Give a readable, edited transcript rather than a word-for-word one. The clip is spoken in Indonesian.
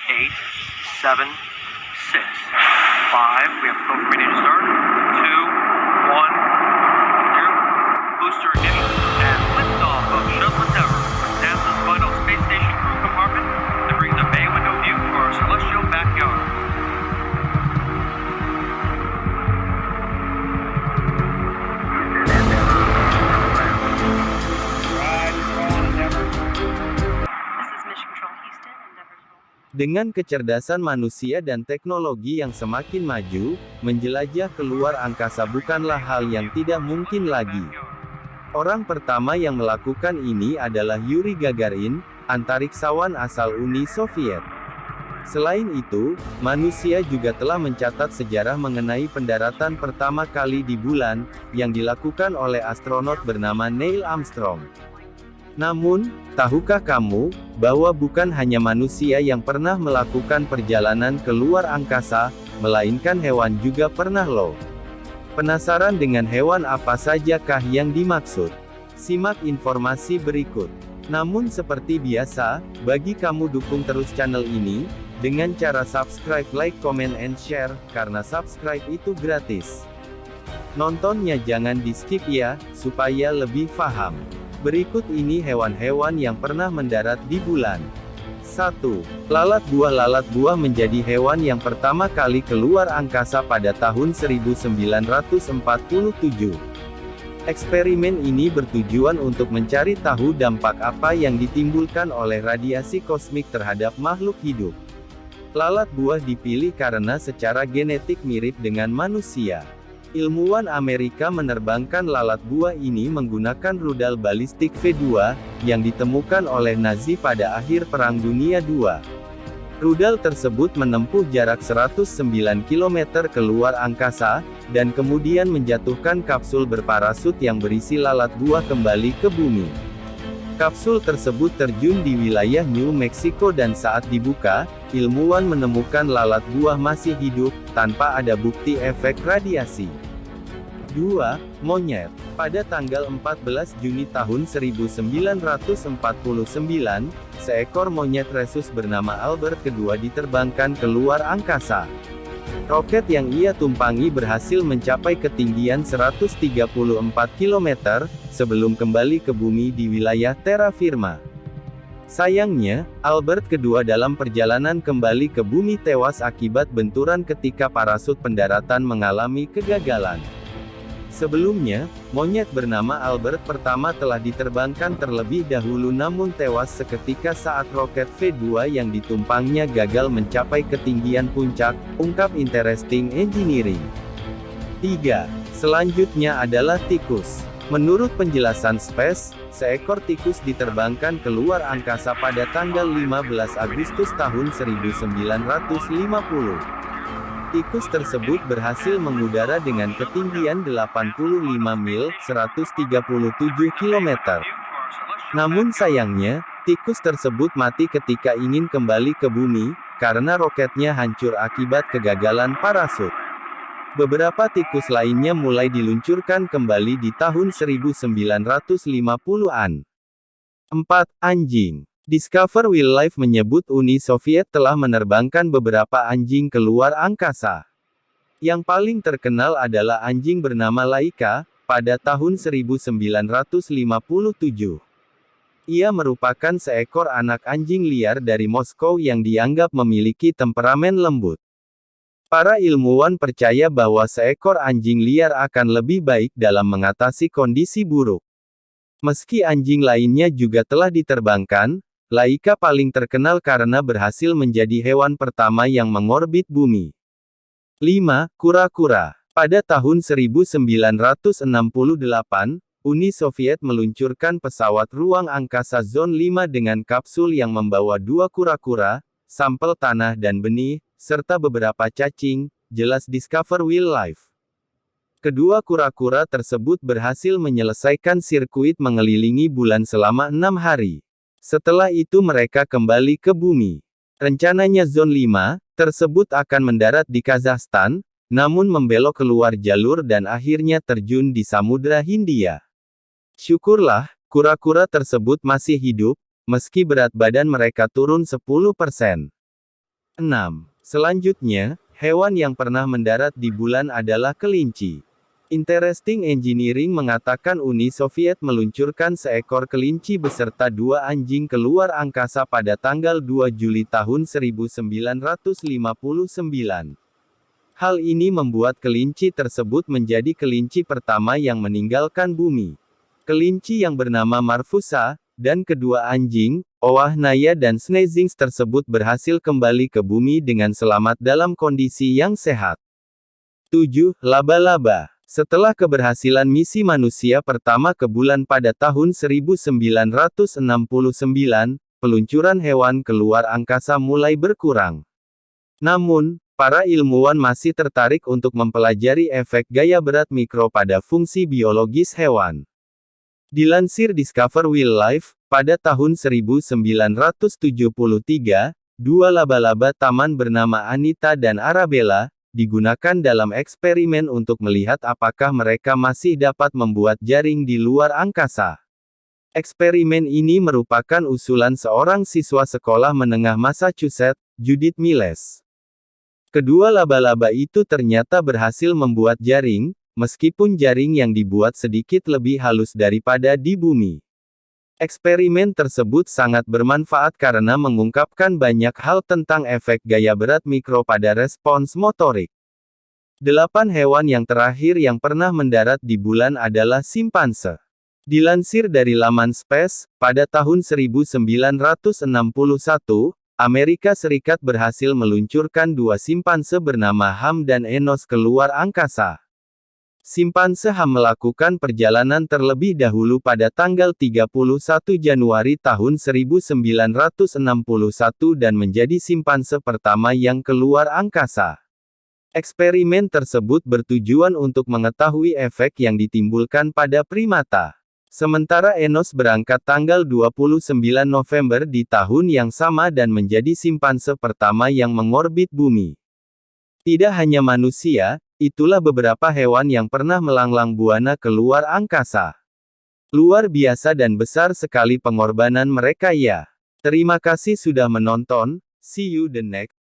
8, 7, 6, 5. We have probe ready to start. 2, 1, 0. Booster ignition and liftoff of Shuttle Endeavour from NASA's final space station crew compartment that brings a bay window view to our celestial backyard. Dengan kecerdasan manusia dan teknologi yang semakin maju, menjelajah keluar angkasa bukanlah hal yang tidak mungkin lagi. Orang pertama yang melakukan ini adalah Yuri Gagarin, antariksawan asal Uni Soviet. Selain itu, manusia juga telah mencatat sejarah mengenai pendaratan pertama kali di bulan, yang dilakukan oleh astronot bernama Neil Armstrong. Namun, tahukah kamu, bahwa bukan hanya manusia yang pernah melakukan perjalanan ke luar angkasa, melainkan hewan juga pernah loh. Penasaran dengan hewan apa sajakah yang dimaksud? Simak informasi berikut. Namun seperti biasa, bagi kamu dukung terus channel ini, dengan cara subscribe, like, comment, and share, karena subscribe itu gratis. Nontonnya jangan di-skip ya, supaya lebih paham. Berikut ini hewan-hewan yang pernah mendarat di bulan. 1. Lalat buah. Lalat buah menjadi hewan yang pertama kali keluar angkasa pada tahun 1947. Eksperimen ini bertujuan untuk mencari tahu dampak apa yang ditimbulkan oleh radiasi kosmik terhadap makhluk hidup. Lalat buah dipilih karena secara genetik mirip dengan manusia. Ilmuwan Amerika menerbangkan lalat buah ini menggunakan rudal balistik V2, yang ditemukan oleh Nazi pada akhir Perang Dunia II. Rudal tersebut menempuh jarak 109 km keluar angkasa, dan kemudian menjatuhkan kapsul berparasut yang berisi lalat buah kembali ke bumi. Kapsul tersebut terjun di wilayah New Mexico dan saat dibuka, ilmuwan menemukan lalat buah masih hidup, tanpa ada bukti efek radiasi. 2. Monyet. Pada tanggal 14 Juni tahun 1949, seekor monyet rhesus bernama Albert II diterbangkan keluar angkasa. Roket yang ia tumpangi berhasil mencapai ketinggian 134 km, sebelum kembali ke bumi di wilayah terra firma. Sayangnya, Albert II dalam perjalanan kembali ke bumi tewas akibat benturan ketika parasut pendaratan mengalami kegagalan. Sebelumnya, monyet bernama Albert pertama telah diterbangkan terlebih dahulu namun tewas seketika saat roket V2 yang ditumpangnya gagal mencapai ketinggian puncak, ungkap Interesting Engineering. 3. Selanjutnya adalah tikus. Menurut penjelasan Space, seekor tikus diterbangkan keluar angkasa pada tanggal 15 Agustus tahun 1950. Tikus tersebut berhasil mengudara dengan ketinggian 85 mil, 137 km. Namun sayangnya, tikus tersebut mati ketika ingin kembali ke bumi, karena roketnya hancur akibat kegagalan parasut. Beberapa tikus lainnya mulai diluncurkan kembali di tahun 1950-an. 4. Anjing. Discover Wildlife menyebut Uni Soviet telah menerbangkan beberapa anjing keluar angkasa. Yang paling terkenal adalah anjing bernama Laika, pada tahun 1957. Ia merupakan seekor anak anjing liar dari Moskow yang dianggap memiliki temperamen lembut. Para ilmuwan percaya bahwa seekor anjing liar akan lebih baik dalam mengatasi kondisi buruk. Meski anjing lainnya juga telah diterbangkan, Laika paling terkenal karena berhasil menjadi hewan pertama yang mengorbit bumi. 5. Kura-kura. Pada tahun 1968, Uni Soviet meluncurkan pesawat ruang angkasa Zone 5 dengan kapsul yang membawa 2 kura-kura, sampel tanah dan benih, serta beberapa cacing, jelas Discover Wildlife. Kedua kura-kura tersebut berhasil menyelesaikan sirkuit mengelilingi bulan selama 6 hari. Setelah itu mereka kembali ke bumi. Rencananya Zone 5 tersebut akan mendarat di Kazakhstan, namun membelok keluar jalur dan akhirnya terjun di Samudra Hindia. Syukurlah, kura-kura tersebut masih hidup, meski berat badan mereka turun 10%. 6. Selanjutnya, hewan yang pernah mendarat di bulan adalah kelinci. Interesting Engineering mengatakan Uni Soviet meluncurkan seekor kelinci beserta 2 anjing keluar angkasa pada tanggal 2 Juli tahun 1959. Hal ini membuat kelinci tersebut menjadi kelinci pertama yang meninggalkan bumi. Kelinci yang bernama Marfusa, dan kedua anjing, Owahnaya dan Snezings tersebut berhasil kembali ke bumi dengan selamat dalam kondisi yang sehat. 7. Laba-laba. Setelah keberhasilan misi manusia pertama ke bulan pada tahun 1969, peluncuran hewan keluar angkasa mulai berkurang. Namun, para ilmuwan masih tertarik untuk mempelajari efek gaya berat mikro pada fungsi biologis hewan. Dilansir Discover Wildlife, pada tahun 1973, 2 laba-laba taman bernama Anita dan Arabella, digunakan dalam eksperimen untuk melihat apakah mereka masih dapat membuat jaring di luar angkasa. Eksperimen ini merupakan usulan seorang siswa sekolah menengah Massachusetts, Judith Miles. Kedua laba-laba itu ternyata berhasil membuat jaring, meskipun jaring yang dibuat sedikit lebih halus daripada di bumi. Eksperimen tersebut sangat bermanfaat karena mengungkapkan banyak hal tentang efek gaya berat mikro pada respons motorik. 8 hewan yang terakhir yang pernah mendarat di bulan adalah simpanse. Dilansir dari laman Space, pada tahun 1961, Amerika Serikat berhasil meluncurkan 2 simpanse bernama Ham dan Enos keluar angkasa. Simpanse Ham melakukan perjalanan terlebih dahulu pada tanggal 31 Januari tahun 1961 dan menjadi simpanse pertama yang keluar angkasa. Eksperimen tersebut bertujuan untuk mengetahui efek yang ditimbulkan pada primata. Sementara Enos berangkat tanggal 29 November di tahun yang sama dan menjadi simpanse pertama yang mengorbit bumi. Tidak hanya manusia, itulah beberapa hewan yang pernah melanglang buana keluar angkasa. Luar biasa dan besar sekali pengorbanan mereka ya. Terima kasih sudah menonton, see you the next